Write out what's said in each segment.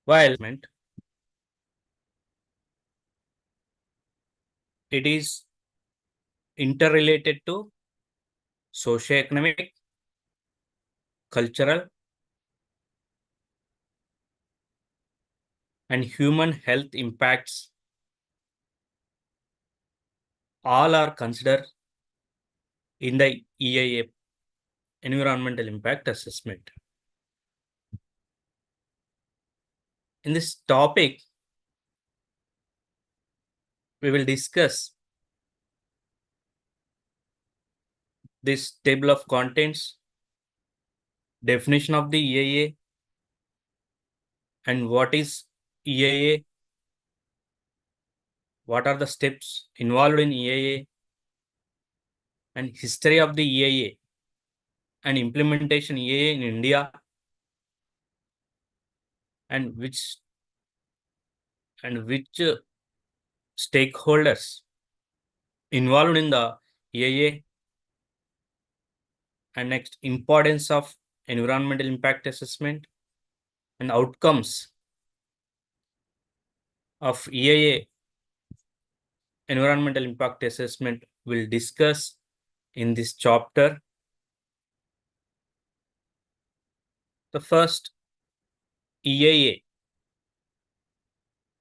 While it is interrelated to socioeconomic, cultural, and human health impacts, all are considered in the EIA, Environmental Impact Assessment. In this topic, we will discuss this table of contents, definition of the EIA, and what is EIA, what are the steps involved in EIA, and history of the EIA and implementation EIA in India, and which stakeholders involved in the EIA, and next importance of environmental impact assessment and outcomes of EIA environmental impact assessment will discuss in this chapter. The first, EIA.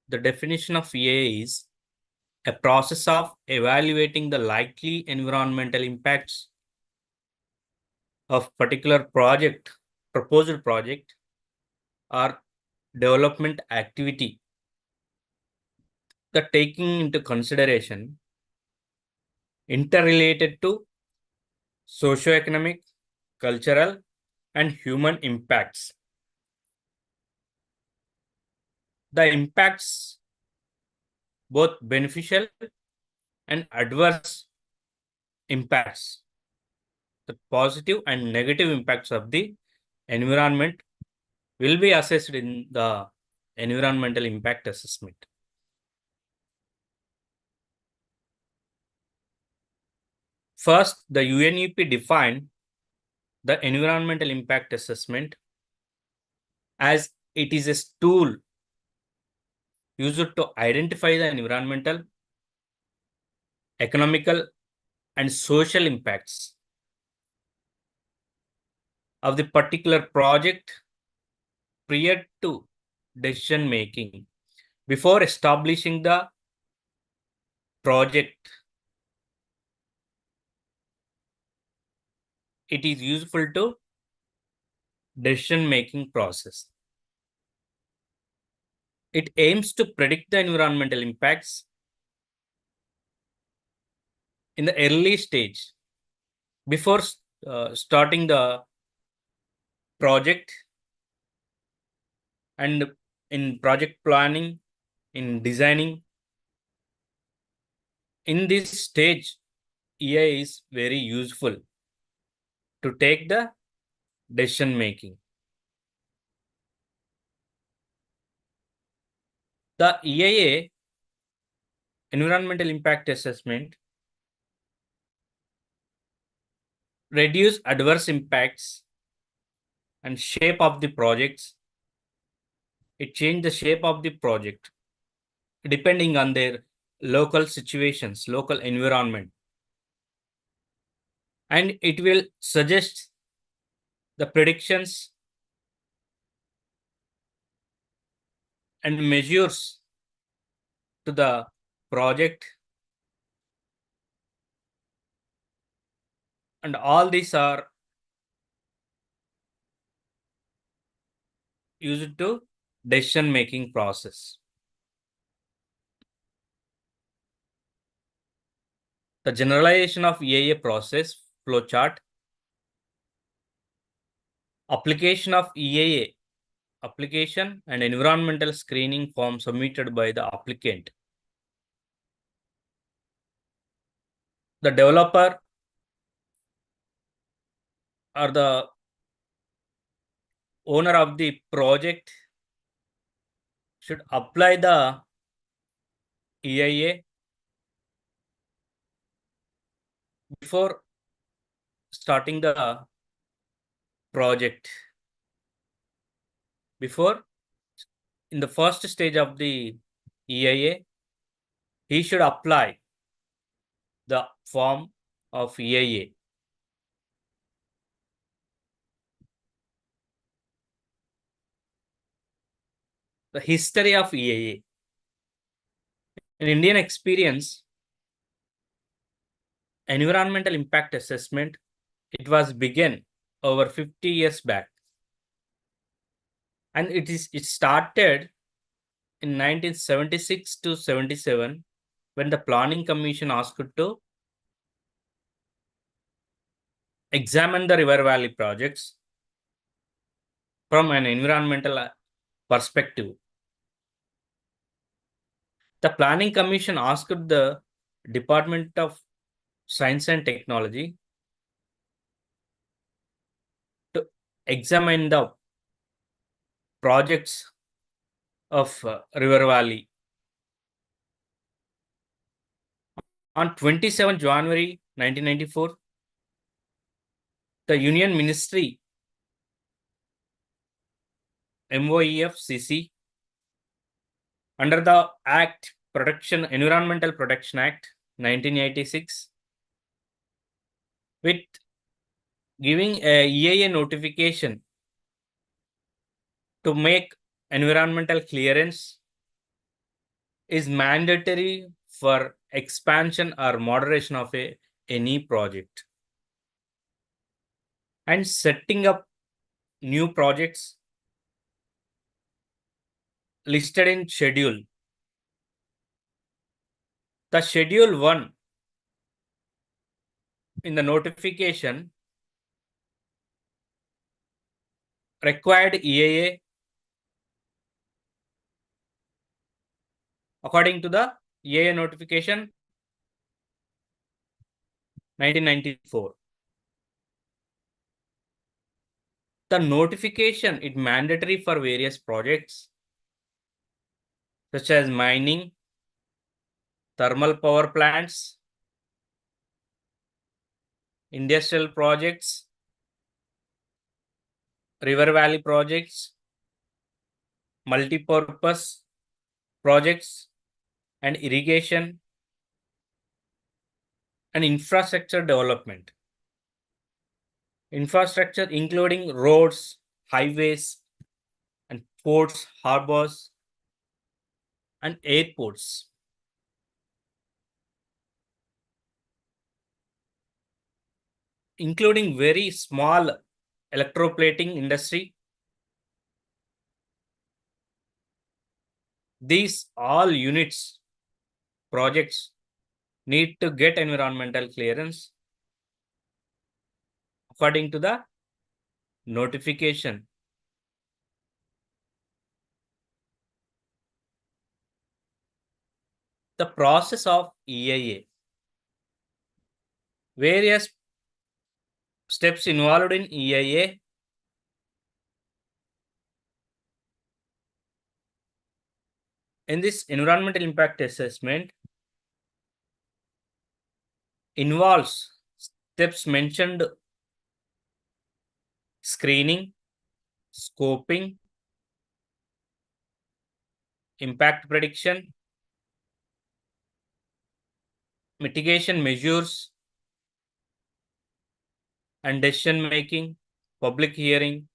The definition of EIA is a process of evaluating the likely environmental impacts of particular proposed project or development activity, the taking into consideration interrelated to socioeconomic, cultural, and human impacts. The impacts, both beneficial and adverse impacts, the positive and negative impacts of the environment will be assessed in the environmental impact assessment. First, the UNEP defined the environmental impact assessment as it is a tool used to identify the environmental, economical, and social impacts of the particular project prior to decision making. Before establishing the project, it is useful to decision making process. It aims to predict the environmental impacts in the early stage before starting the project, and in project planning, in designing. In this stage, EIA is very useful to take the decision making. The EIA, Environmental Impact Assessment, reduce adverse impacts and shape of the projects. It change the shape of the project depending on their local situations, local environment. And it will suggest the predictions and measures to the project, and all these are used to decision making process. The generalization of EIA process flowchart, application of EIA, application and environmental screening form submitted by the applicant. The developer or the owner of the project should apply the EIA before starting the project, before in the first stage of the EIA, he should apply the form of EIA. The history of EIA. In Indian experience, environmental impact assessment, it was begun over 50 years back. And it started in 1976 to 77 when the Planning Commission asked to examine the river valley projects from an environmental perspective. The Planning Commission asked the Department of Science and Technology to examine the projects of River Valley. On 27 January 1994, the Union Ministry MOEFCC under the Environmental Protection Act 1986, with giving a EIA notification to make environmental clearance is mandatory for expansion or moderation of any project. And setting up new projects listed in schedule. The schedule 1 in the notification required EIA according to the EIA notification 1994. The notification is mandatory for various projects such as mining, thermal power plants, industrial projects, river valley projects, multi-purpose projects, and irrigation and infrastructure development. Infrastructure including roads, highways, and ports, harbors, and airports. Including very small electroplating industry. These all units, projects need to get environmental clearance according to the notification. The process of EIA. Various steps involved in EIA. In this environmental impact assessment involves steps mentioned: screening, scoping, impact prediction, mitigation measures, and decision making, public hearing.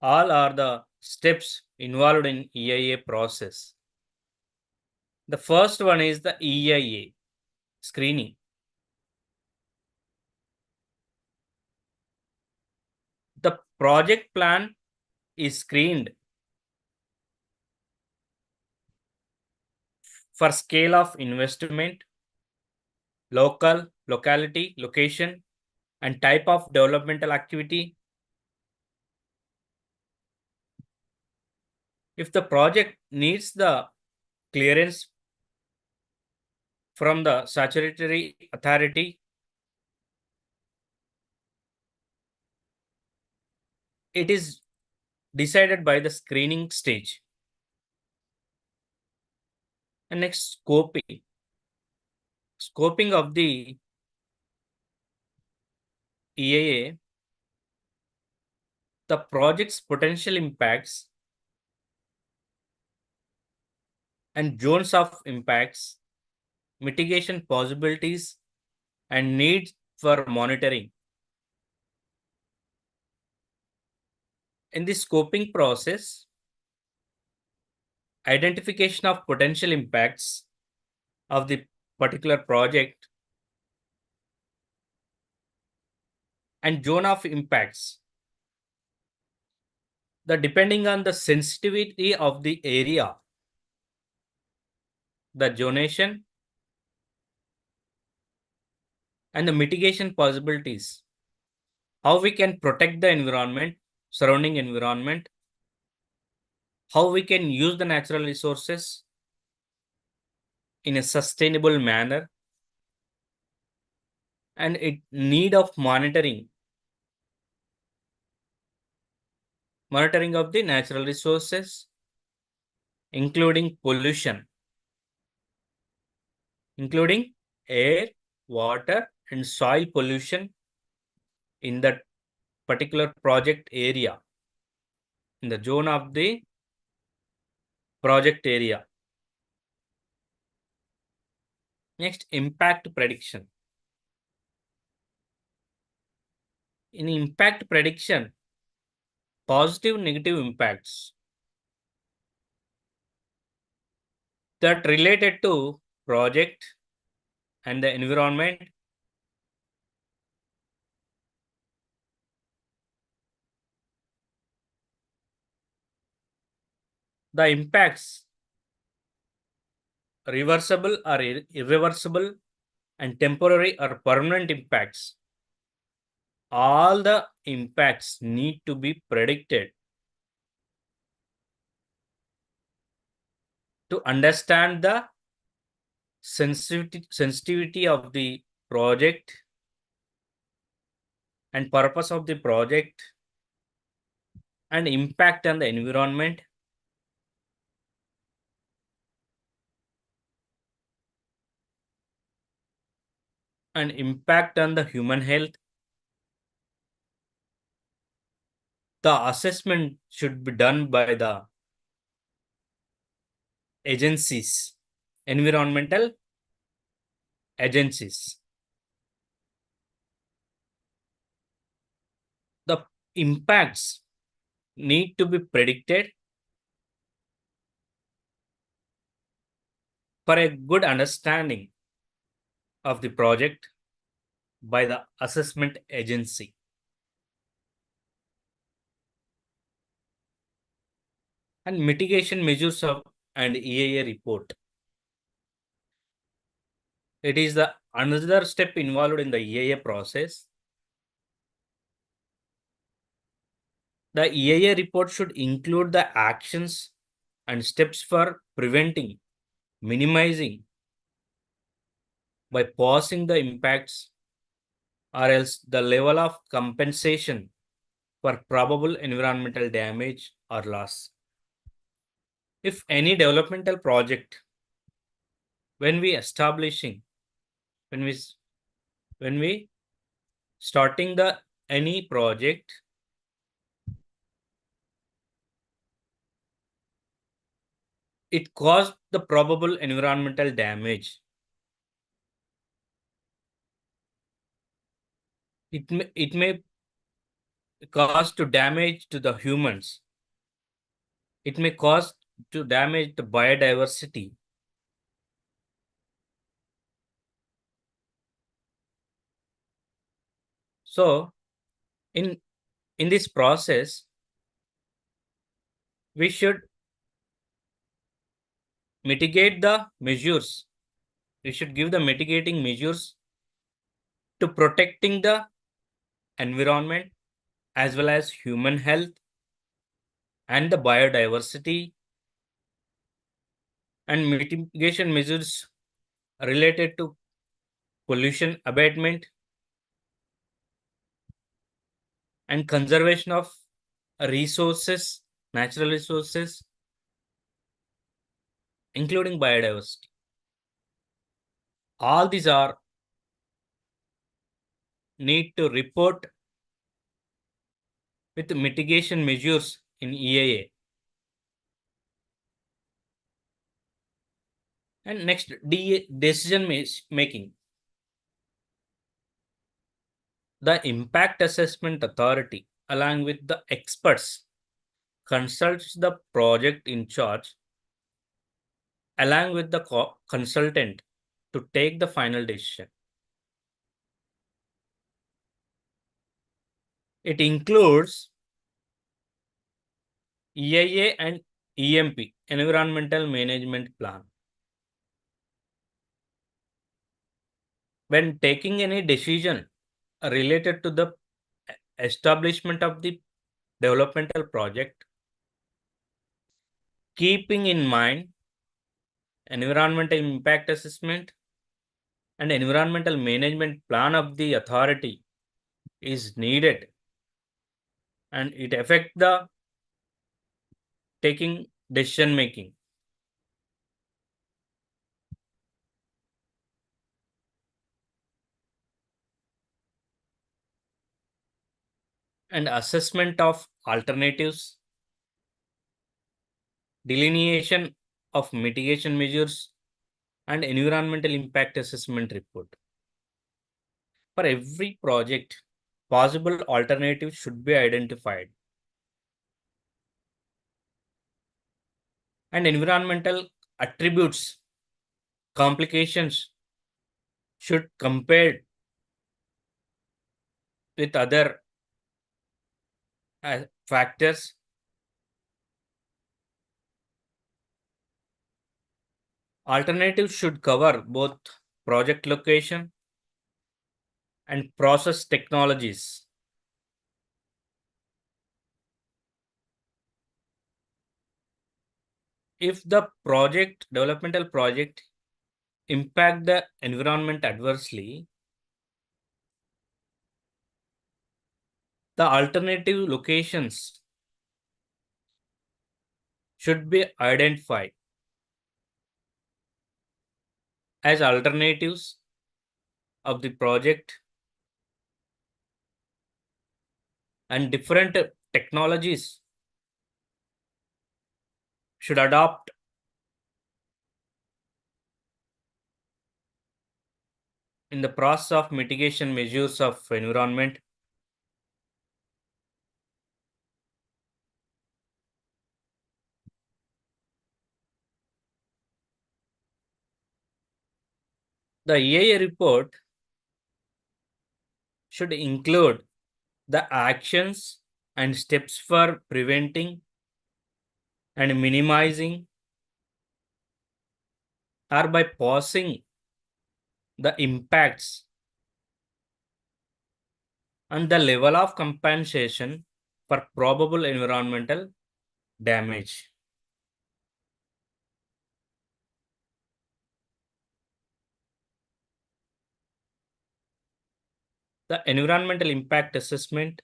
All are the steps involved in EIA process. The first one is the EIA, screening. The project plan is screened for scale of investment, locality, location, and type of developmental activity. If the project needs the clearance from the statutory authority, it is decided by the screening stage. And next, scoping. Scoping of the EIA, the project's potential impacts and zones of impacts, mitigation possibilities, and needs for monitoring. In the scoping process, identification of potential impacts of the particular project and zone of impacts. Depending on the sensitivity of the area, the zonation, and the mitigation possibilities, how we can protect the environment, surrounding environment, how we can use the natural resources in a sustainable manner, and it need of monitoring of the natural resources, including pollution, including air, water, and soil pollution in that particular project area, in the zone of the project area. Next, impact prediction. In impact prediction, positive, negative impacts that related to project and the environment, the impacts reversible or irreversible, and temporary or permanent impacts. All the impacts need to be predicted to understand the sensitivity of the project and purpose of the project and impact on the environment, and impact on the human health. The assessment should be done by the agencies, environmental agencies. The impacts need to be predicted for a good understanding of the project by the assessment agency. And mitigation measures of and EIA report. It is the another step involved in the EIA process. The EIA report should include the actions and steps for preventing, minimizing by pausing the impacts, or else the level of compensation for probable environmental damage or loss. If any developmental project, when we establishing, when we when we starting the any project, it caused the probable environmental damage. It may cause to damage to the humans. It may cause to damage the biodiversity. So in this process, we should mitigate the measures. We should give the mitigating measures to protecting the environment as well as human health and the biodiversity, and mitigation measures related to pollution abatement and conservation of resources, natural resources, including biodiversity. All these are need to report with mitigation measures in EIA. And next, decision making. The impact assessment authority, along with the experts, consults the project in charge along with the consultant to take the final decision. It includes EIA and EMP, Environmental Management Plan. When taking any decision related to the establishment of the developmental project, keeping in mind environmental impact assessment and environmental management plan of the authority is needed, and it affects the taking decision making. And assessment of alternatives, delineation of mitigation measures, and environmental impact assessment report. For every project, possible alternatives should be identified. And environmental attributes, complications should compare with other factors. Alternatives should cover both project location and process technologies. If the developmental project impact the environment adversely, the alternative locations should be identified as alternatives of the project, and different technologies should adopt in the process of mitigation measures of environment. The EIA report should include the actions and steps for preventing and minimizing or by pausing the impacts and the level of compensation for probable environmental damage. The environmental impact assessment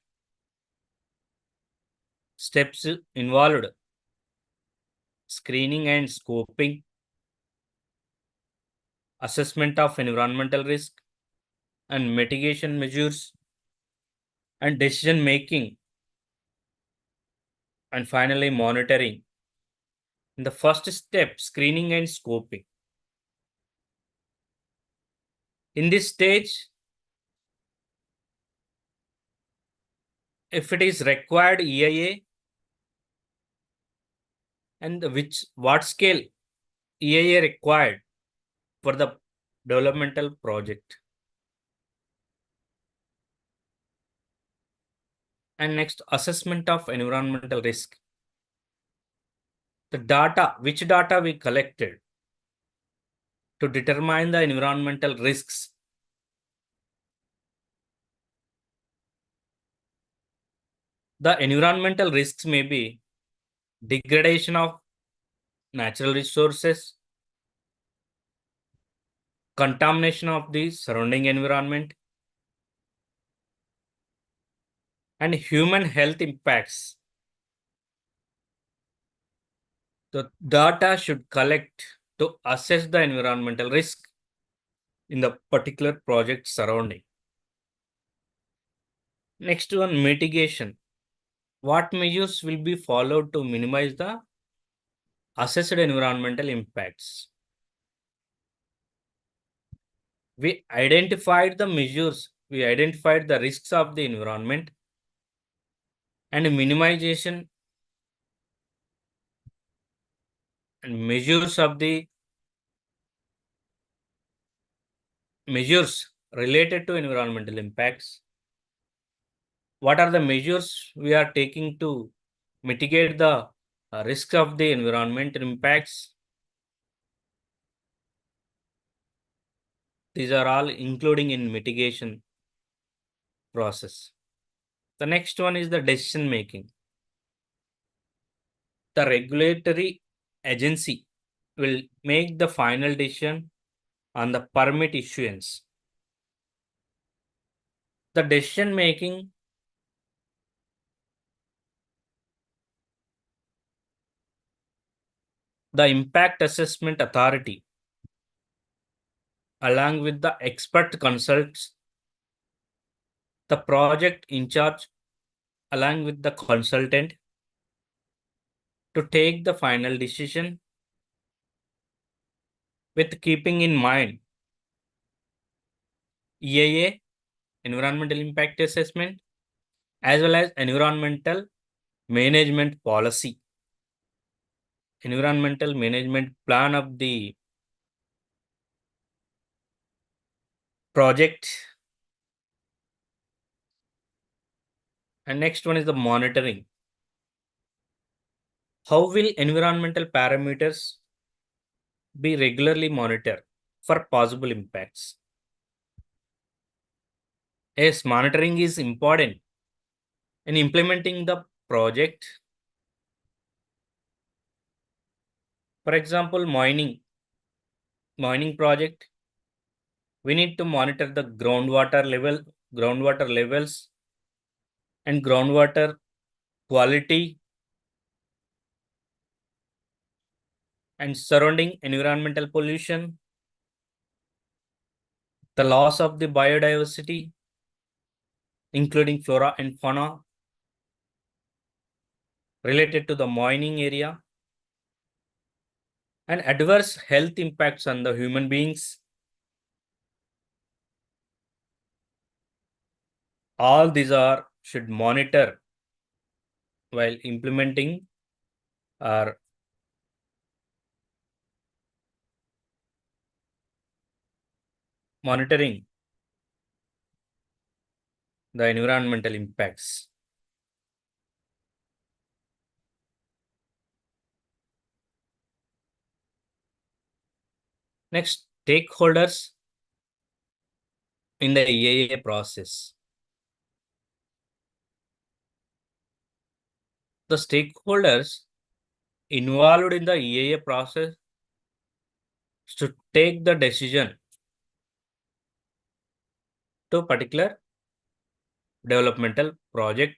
steps involved screening and scoping, assessment of environmental risk and mitigation measures, and decision making, and finally monitoring. In the first step, screening and scoping. In this stage, if it is required EIA and what scale EIA required for the developmental project. And next, assessment of environmental risk. The data, which data we collected to determine the environmental risks. The environmental risks may be degradation of natural resources, contamination of the surrounding environment, and human health impacts. The data should collect to assess the environmental risk in the particular project surrounding. Next one, mitigation. What measures will be followed to minimize the assessed environmental impacts? We identified the measures, we identified the risks of the environment and minimization and measures related to environmental impacts. What are the measures we are taking to mitigate the risk of the environmental impacts? These are all including in mitigation process. The next one is the decision making. The regulatory agency will make the final decision on the permit issuance. The decision making the impact assessment authority along with the expert consults the project in charge along with the consultant to take the final decision with keeping in mind EIA, environmental impact assessment, as well as environmental management policy, environmental management plan of the project. And next one is the monitoring. How will environmental parameters be regularly monitored for possible impacts? Yes, monitoring is important in implementing the project. For example, mining project, we need to monitor the groundwater levels and groundwater quality and surrounding environmental pollution, the loss of the biodiversity, including flora and fauna related to the mining area, and adverse health impacts on the human beings. All these are should monitor while implementing or monitoring the environmental impacts. Next, stakeholders in the EIA process. The stakeholders involved in the EIA process should take the decision to particular developmental project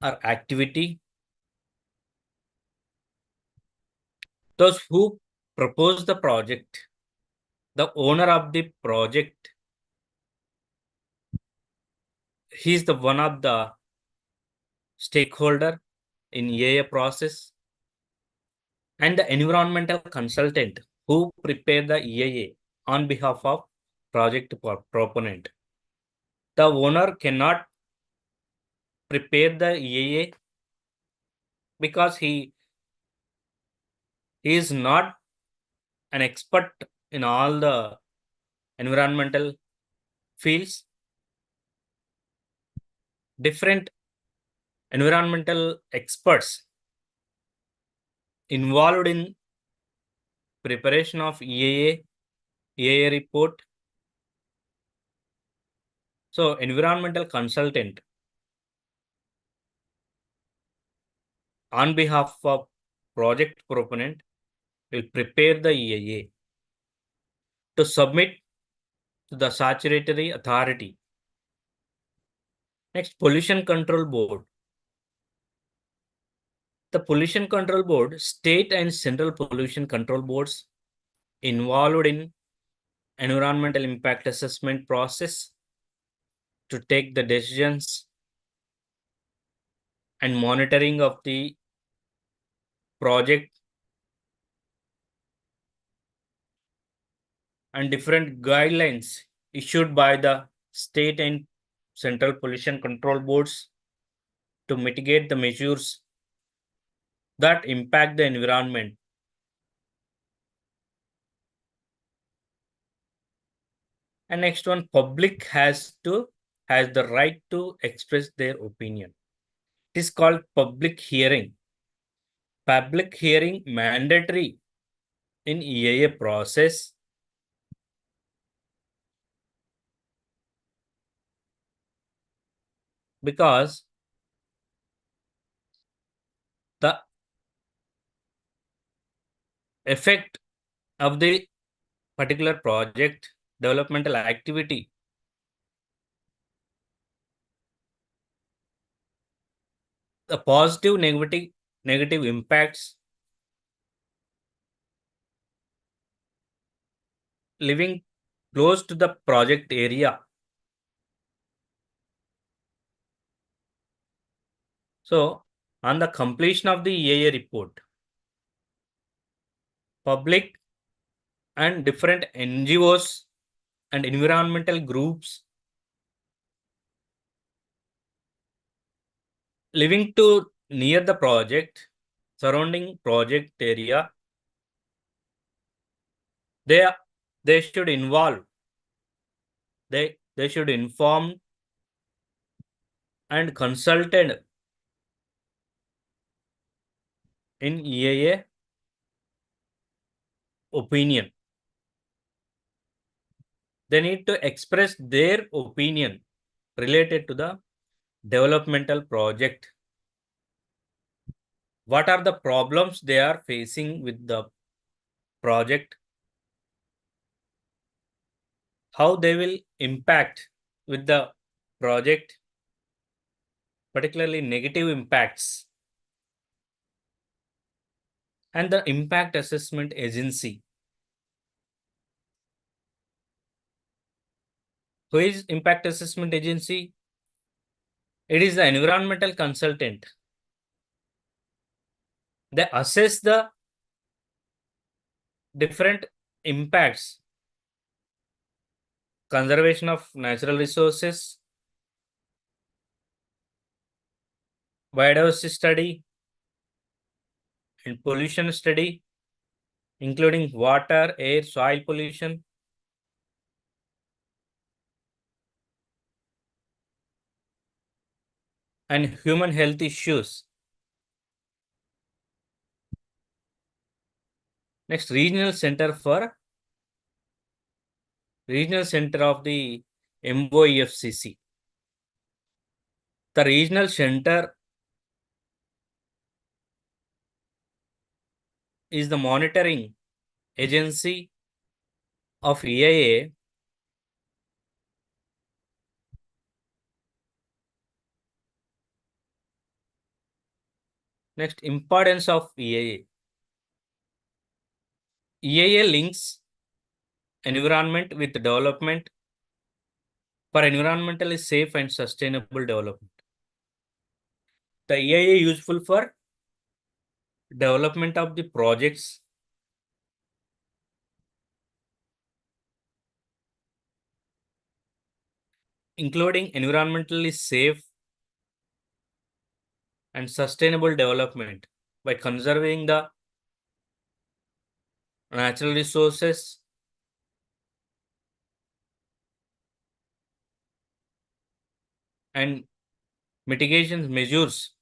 or activity. Those who propose the project, the owner of the project, he is the one of the stakeholder in EIA process, and the environmental consultant who prepare the EIA on behalf of project proponent. The owner cannot prepare the EIA because he is not an expert in all the environmental fields. Different environmental experts involved in preparation of EIA report. So environmental consultant on behalf of project proponent will prepare the EIA to submit to the statutory authority. Next, pollution control board. The pollution control board, state and central pollution control boards involved in environmental impact assessment process to take the decisions and monitoring of the project and different guidelines issued by the state and central pollution control boards to mitigate the measures that impact the environment. And next one, public has the right to express their opinion. It is called public hearing. Public hearing mandatory in EIA process because the effect of the particular project developmental activity, the positive negative impacts living close to the project area. So on the completion of the EIA report, public and different NGOs and environmental groups living to near the project, surrounding project area, they they should involve, they should inform and consulted in EIA opinion. They need to express their opinion related to the developmental project. What are the problems they are facing with the project? How they will impact with the project, particularly negative impacts. And the impact assessment agency. Who is impact assessment agency? It is the environmental consultant. They assess the different impacts, conservation of natural resources, biodiversity study, and pollution study, including water, air, soil pollution, and human health issues. Next, regional center of the MOEFCC. The regional center is the monitoring agency of EIA. Next, importance of EIA. EIA links environment with development for environmentally safe and sustainable development. The EIA useful for development of the projects, including environmentally safe and sustainable development by conserving the natural resources and mitigation measures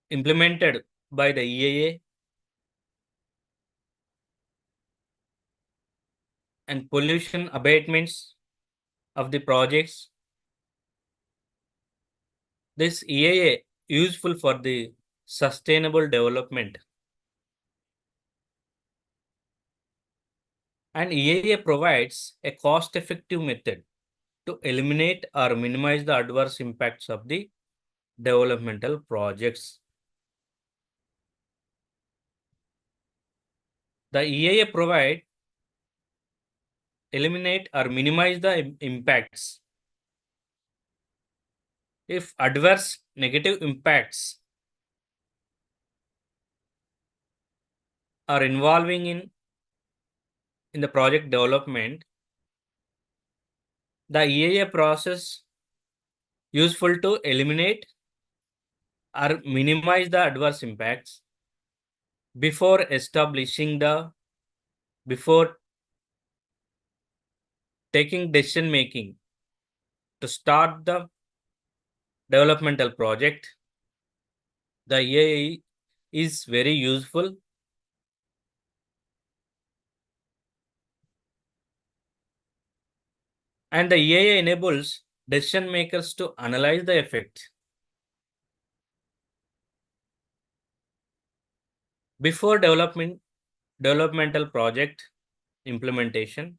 implemented by the EIA and pollution abatements of the projects. This EIA useful for the sustainable development. And EIA provides a cost-effective method to eliminate or minimize the adverse impacts of the developmental projects. The EIA provide eliminate or minimize the impacts. If adverse negative impacts are involving in the project development, the EIA process useful to eliminate or minimize the adverse impacts before before taking decision making to start the developmental project. The EIA is very useful, and the EIA enables decision makers to analyze the effect before developmental project implementation.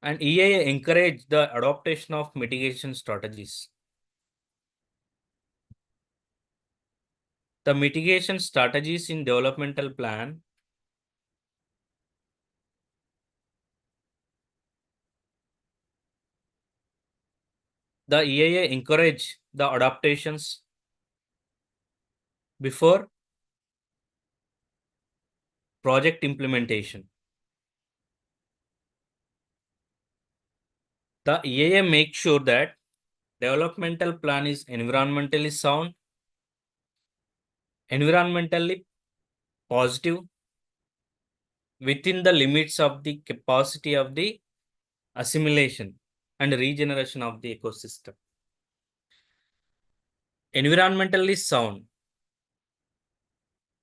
And EIA encourage the adoption of mitigation strategies. The mitigation strategies in developmental plan the EIA encourage the adaptations before project implementation. The EIA makes sure that developmental plan is environmentally sound, environmentally positive, within the limits of the capacity of the assimilation and regeneration of the ecosystem. Environmentally sound.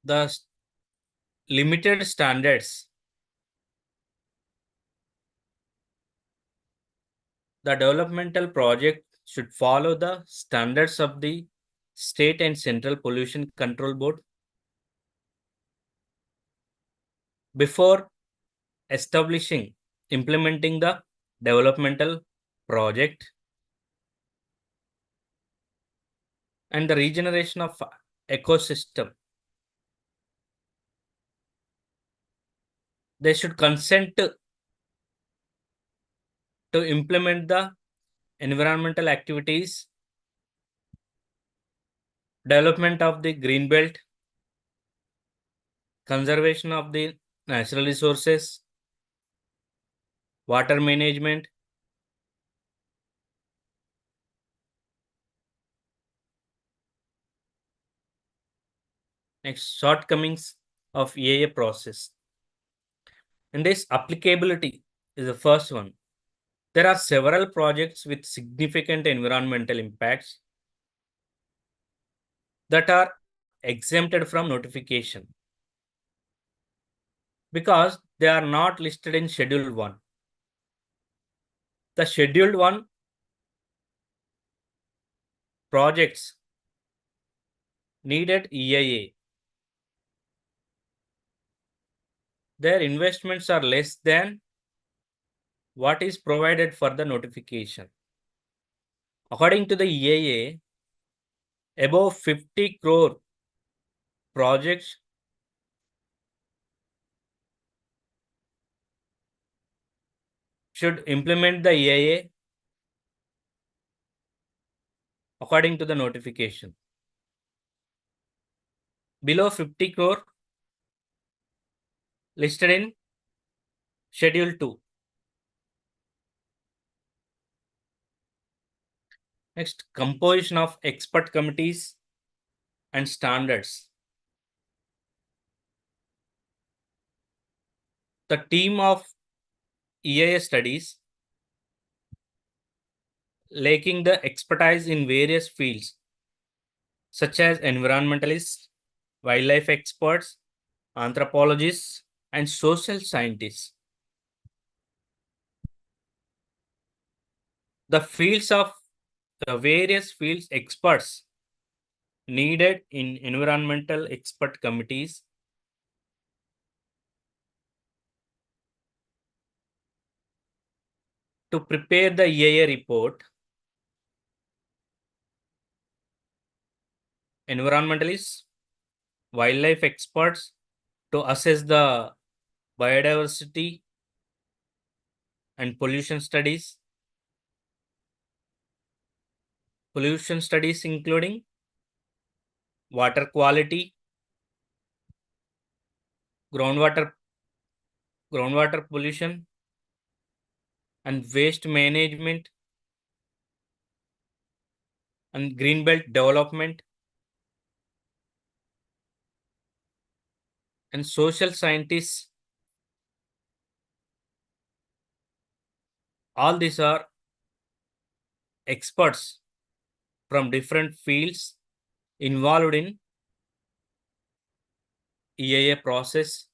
The limited standards. The developmental project should follow the standards of the state and central pollution control board before implementing the developmental project. And the regeneration of ecosystem. They should consent to implement the environmental activities, development of the green belt, conservation of the natural resources, water management. Next, shortcomings of EIA process. And this applicability is the first one. There are several projects with significant environmental impacts that are exempted from notification because they are not listed in Schedule 1. The Scheduled 1 projects needed EIA. Their investments are less than what is provided for the notification. According to the EIA, above 50 crore projects should implement the EIA according to the notification. Below 50 crore listed in Schedule 2. Next, composition of expert committees and standards. The team of EIA studies lacking the expertise in various fields such as environmentalists, wildlife experts, anthropologists, and social scientists. The various fields experts needed in environmental expert committees to prepare the EIA report. Environmentalists, wildlife experts to assess the biodiversity and pollution studies. Pollution studies including water quality, groundwater pollution, and waste management, and green belt development, and social scientists. All these are experts from different fields involved in EIA process.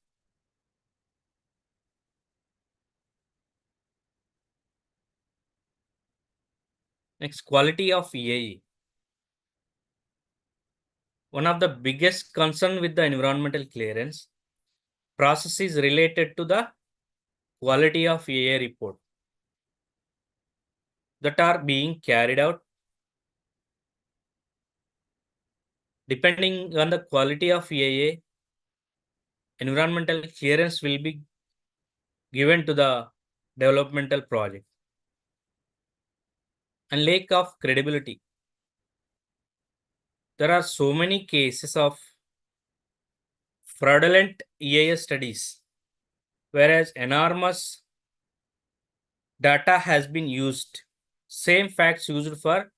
Next, quality of EIA. One of the biggest concern with the environmental clearance process is related to the quality of EIA report that are being carried out. Depending on the quality of EIA, environmental clearance will be given to the developmental project. And lack of credibility. There are so many cases of fraudulent EIA studies, whereas enormous data has been used. Same facts used for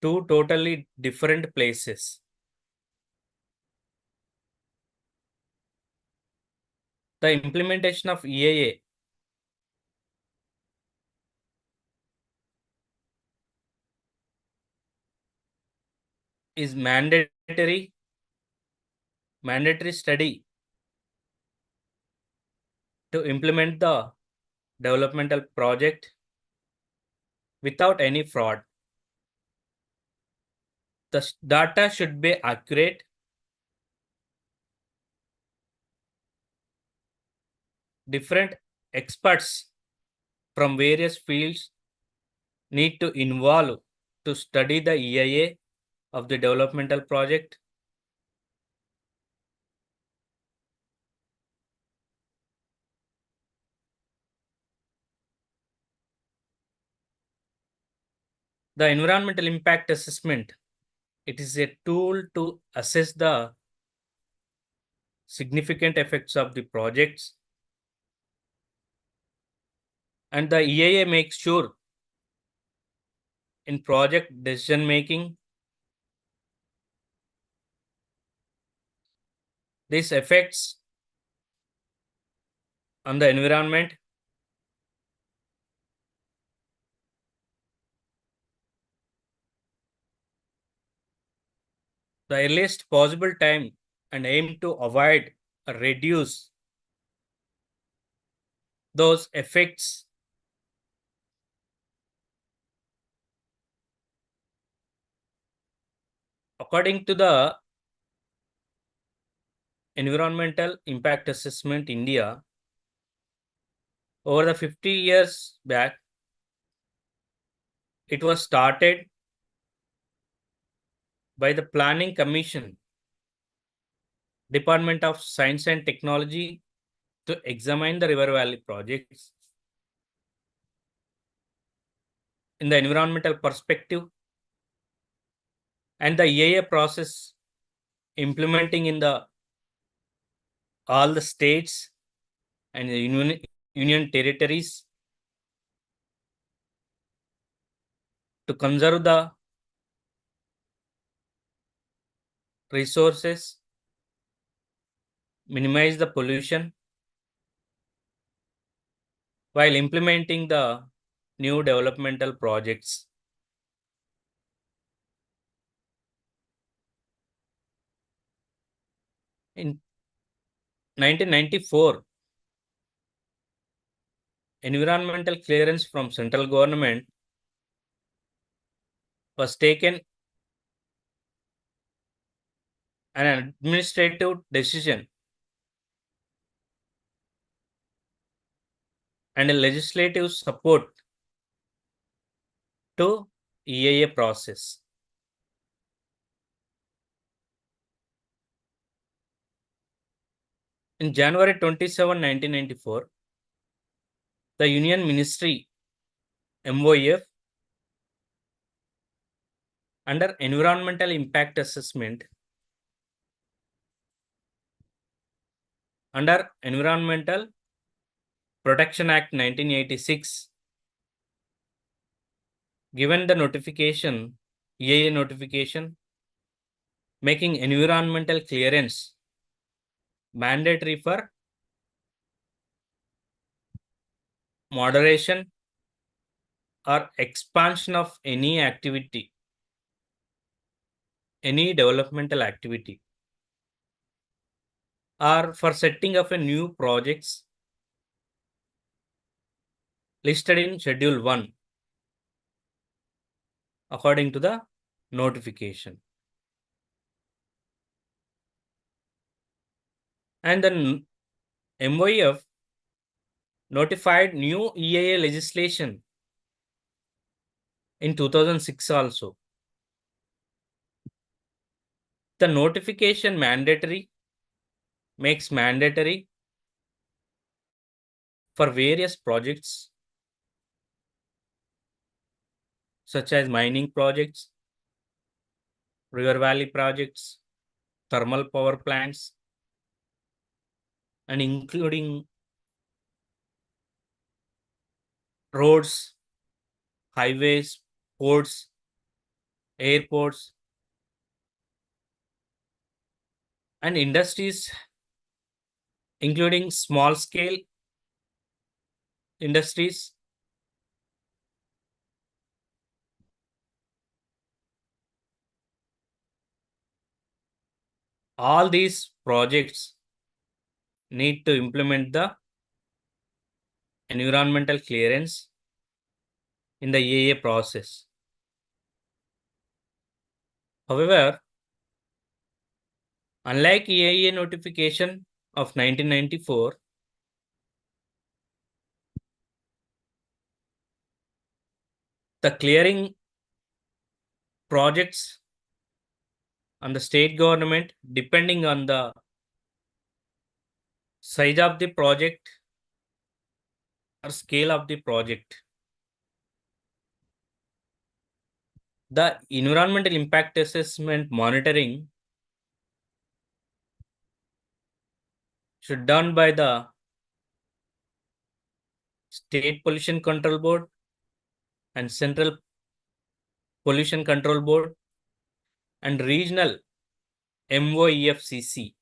two totally different places. The implementation of EIA is mandatory study to implement the developmental project without any fraud. The data should be accurate. Different experts from various fields need to involve to study the EIA of the developmental project. The environmental impact assessment, it is a tool to assess the significant effects of the projects, and the EIA makes sure in project decision making these effects on the environment the earliest possible time and aim to avoid or reduce those effects. According to the environmental impact assessment India, over the 50 years back, it was started by the Planning Commission, Department of Science and Technology, to examine the river valley projects in the environmental perspective, and the EIA process implementing in the all the states and the union territories to conserve the resources, minimize the pollution while implementing the new developmental projects. In 1994, environmental clearance from central government was taken an administrative decision and a legislative support to EIA process. In January 27, 1994, the Union Ministry MOF under environmental impact assessment Under Environmental Protection Act 1986, given the notification, EIA notification, making environmental clearance mandatory for moderation or expansion of any activity, any developmental activity, or for setting up a new projects listed in Schedule 1 according to the notification. And then MOEF notified new EIA legislation in 2006 also. The notification makes mandatory for various projects such as mining projects, river valley projects, thermal power plants, and including roads, highways, ports, airports, and industries, including small scale industries. All these projects need to implement the environmental clearance in the EIA process. However, unlike EIA notification of 1994, the clearing projects on the state government depending on the size of the project or scale of the project. The environmental impact assessment monitoring should done by the State Pollution Control Board and Central Pollution Control Board and regional MOEFCC.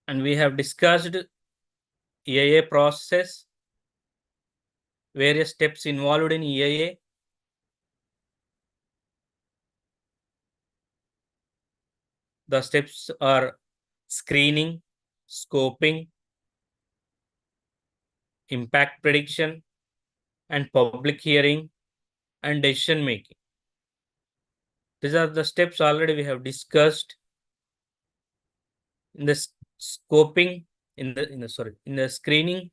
And we have discussed EIA process, various steps involved in EIA, the steps are screening, scoping, impact prediction, and public hearing and decision making. These are the steps already we have discussed in the scoping, in the screening.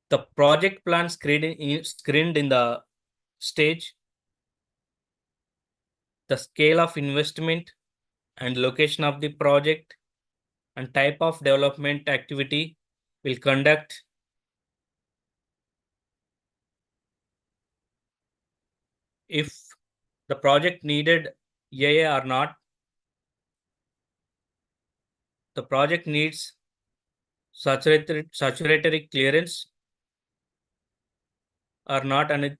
The project plan screened in the stage, the scale of investment and location of the project and type of development activity will conduct. If the project needed EIA or not, the project needs saturatory clearance or not, and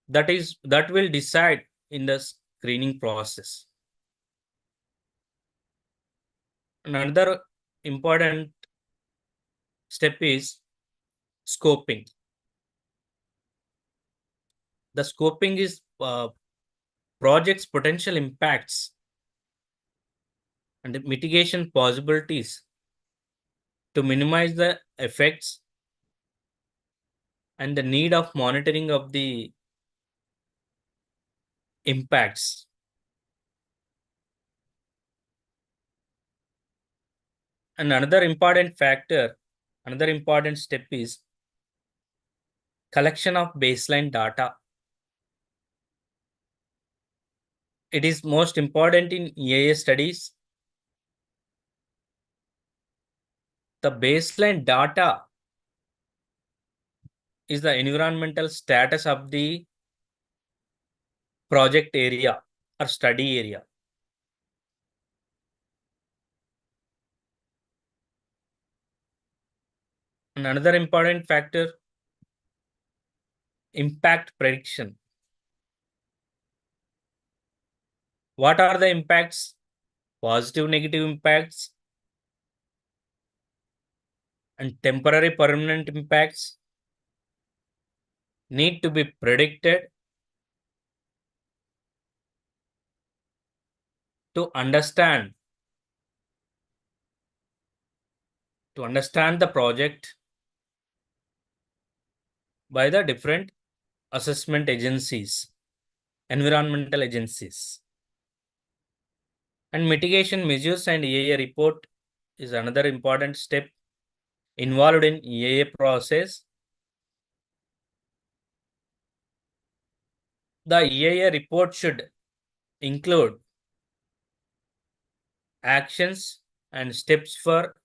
that will decide in the screening process. Another important step is scoping. The scoping is project's potential impacts and mitigation possibilities to minimize the effects and the need of monitoring of the impacts. And another important step is collection of baseline data. It is most important in EIA studies The baseline data is the environmental status of the project area or study area. And another important factor, impact prediction. What are the impacts? Positive, negative impacts, and temporary permanent impacts need to be predicted to understand the project by the different assessment agencies, environmental agencies. And mitigation measures and EIA report is another important step involved in EIA process. The EIA report should include actions and steps for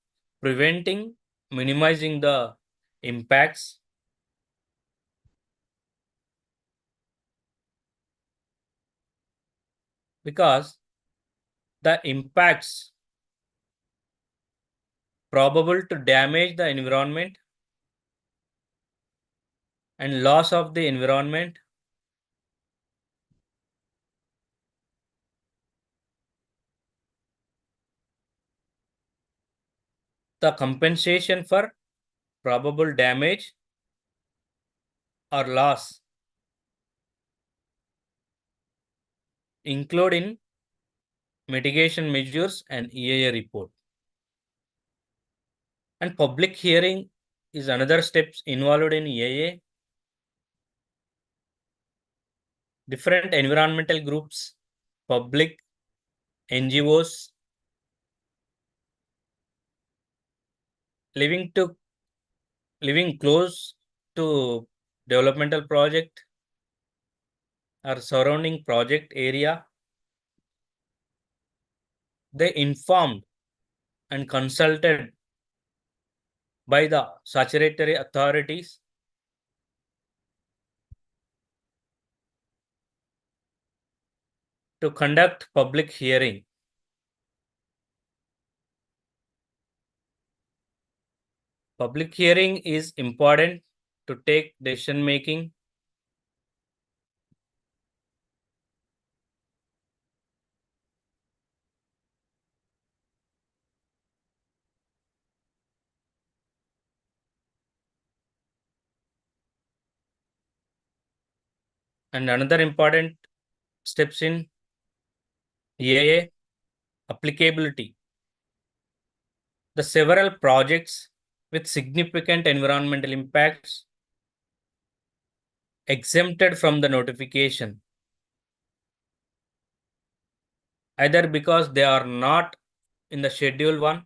preventing, minimizing the impacts, because the impacts probable to damage the environment and loss of the environment, the compensation for probable damage or loss, including mitigation measures and EIA report. And public hearing is another steps involved in EIA. Different environmental groups, public, NGOs, living close to developmental project or surrounding project area, they informed and consulted by the statutory authorities to conduct public hearing. Public hearing is important to take decision making. And another important steps in EIA applicability. The several projects with significant environmental impacts exempted from the notification, either because they are not in the schedule 1,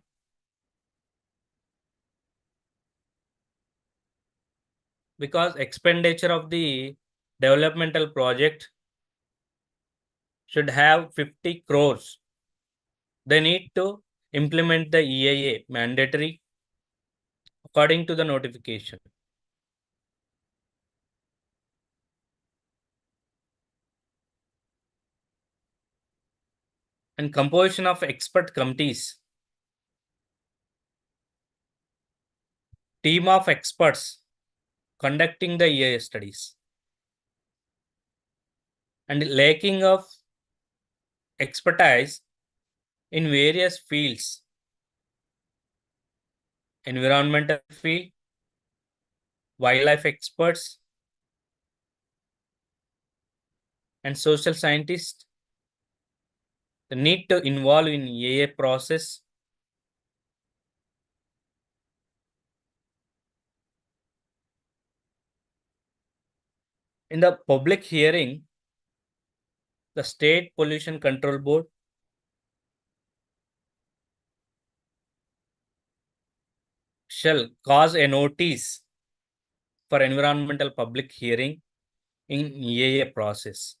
because expenditure of the developmental project should have 50 crores. They need to implement the EIA mandatory according to the notification. And composition of expert committees. Team of experts conducting the EIA studies. And lacking of expertise in various fields, environmental field, wildlife experts, and social scientists, the need to involve in EIA process. In the public hearing, the State Pollution Control Board shall cause a notice for environmental public hearing in EIA process.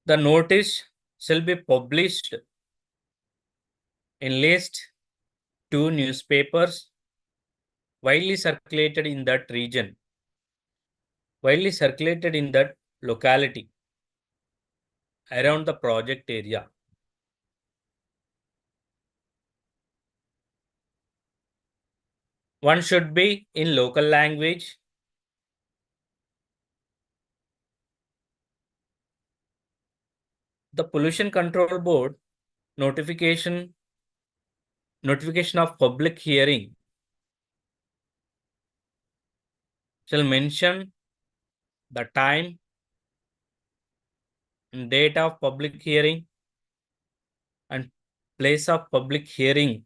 The notice shall be published enlist two newspapers widely circulated in that region, widely circulated in that locality around the project area. One should be in local language. The Pollution Control Board notification of public hearing shall mention the time and date of public hearing and place of public hearing.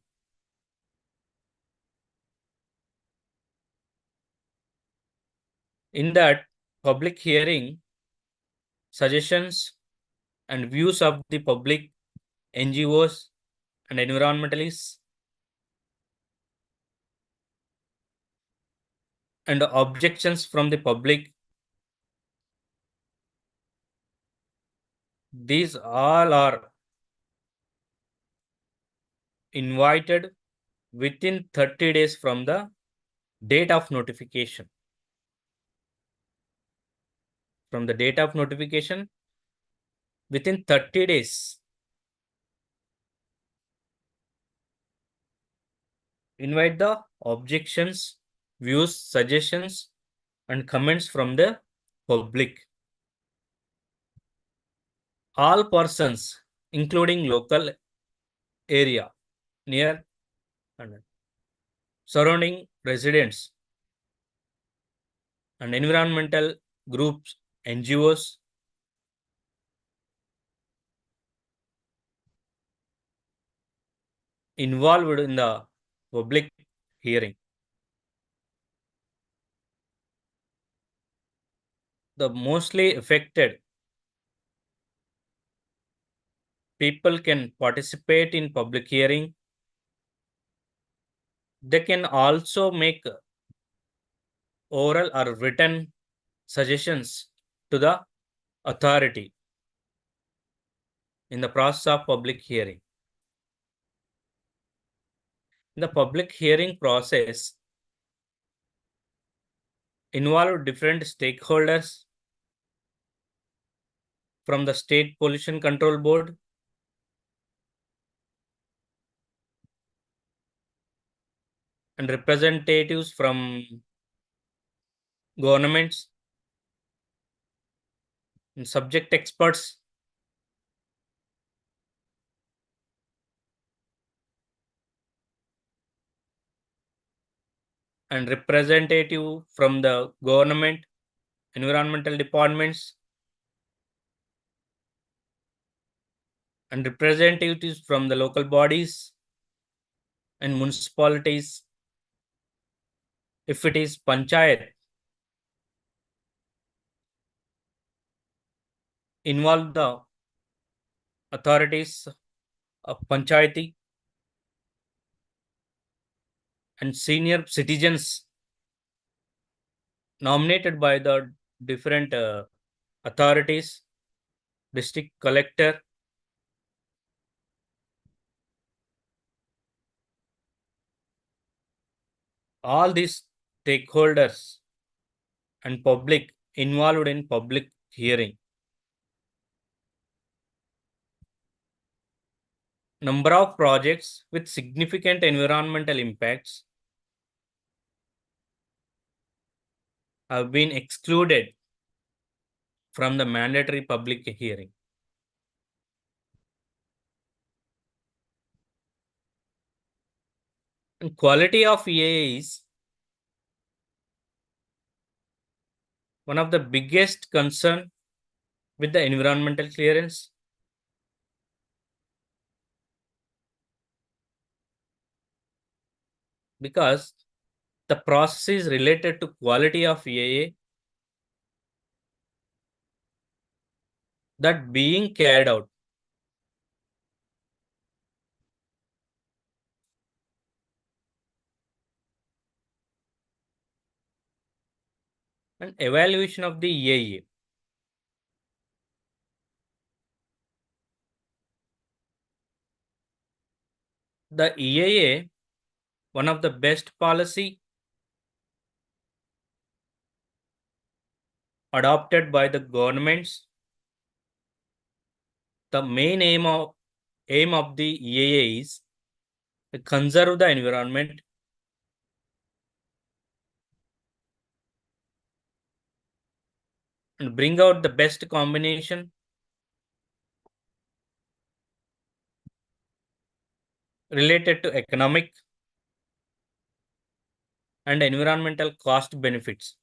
In that public hearing, suggestions and views of the public, NGOs and environmentalists, and objections from the public, these all are invited within 30 days from the date of notification. From the date of notification, within 30 days, invite the objections, views, suggestions, and comments from the public. All persons, including local area, near and surrounding residents, and environmental groups, NGOs, involved in the public hearing. The mostly affected people can participate in public hearing. They can also make oral or written suggestions to the authority in the process of public hearing. In the public hearing process, involve different stakeholders from the State Pollution Control Board, and representatives from governments and subject experts, and representative from the government, environmental departments, and representatives from the local bodies and municipalities. If it is panchayat, involve the authorities of panchayati and senior citizens nominated by the different authorities, district collector, all these stakeholders and public involved in public hearing. Number of projects with significant environmental impacts have been excluded from the mandatory public hearing. And quality of EIA is one of the biggest concern with the environmental clearance. Because the process is related to quality of EIA that being carried out. And evaluation of the EIA. The EIA, one of the best policy adopted by the governments. The main aim of the EIA is to conserve the environment, and bring out the best combination related to economic and environmental cost benefits.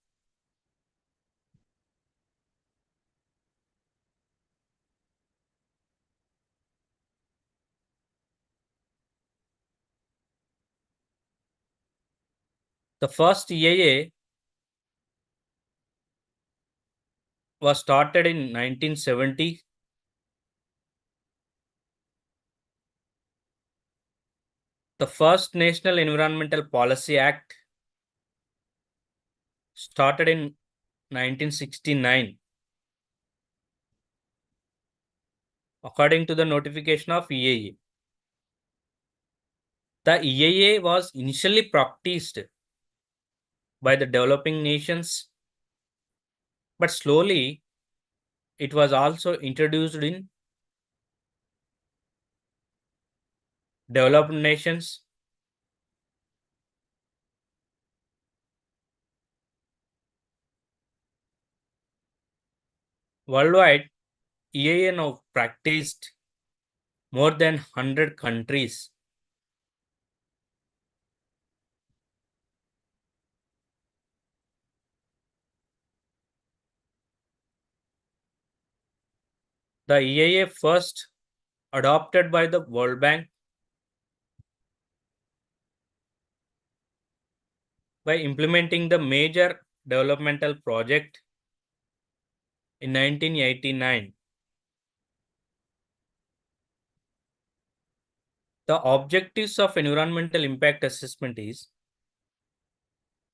The first EIA was started in 1970. The first National Environmental Policy Act started in 1969, according to the notification of EIA. The EIA was initially practiced by the developing nations, but slowly it was also introduced in developed nations. Worldwide, EIA now practiced more than 100 countries. The EIA first adopted by the World Bank by implementing the major developmental project in 1989. The objectives of environmental impact assessment is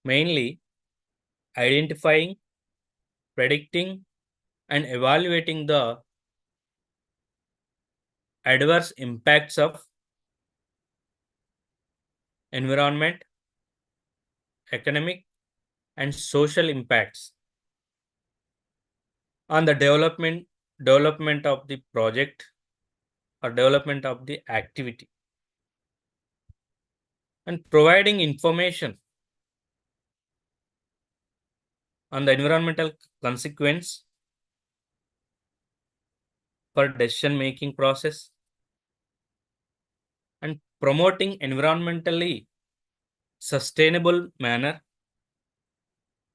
mainly identifying, predicting, and evaluating the adverse impacts of environment, economic, and social impacts on the development of the project or development of the activity, and providing information on the environmental consequence for decision making process, and promoting environmentally sustainable manner,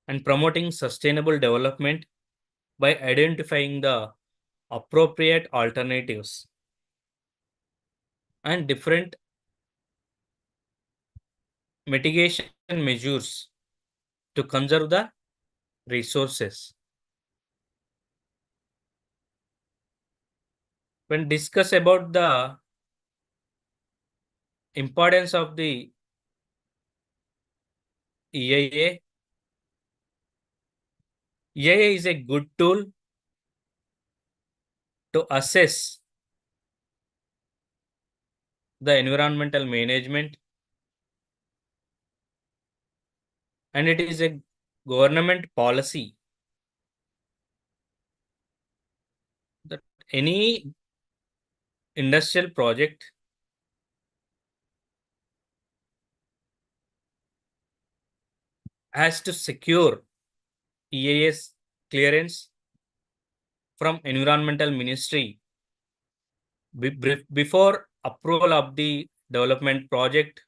and promoting sustainable development by identifying the appropriate alternatives and different mitigation measures to conserve the resources. When discuss about the importance of the EIA, EIA is a good tool to assess the environmental management, and it is a government policy that any industrial project has to secure EIS clearance from environmental ministry before approval of the development project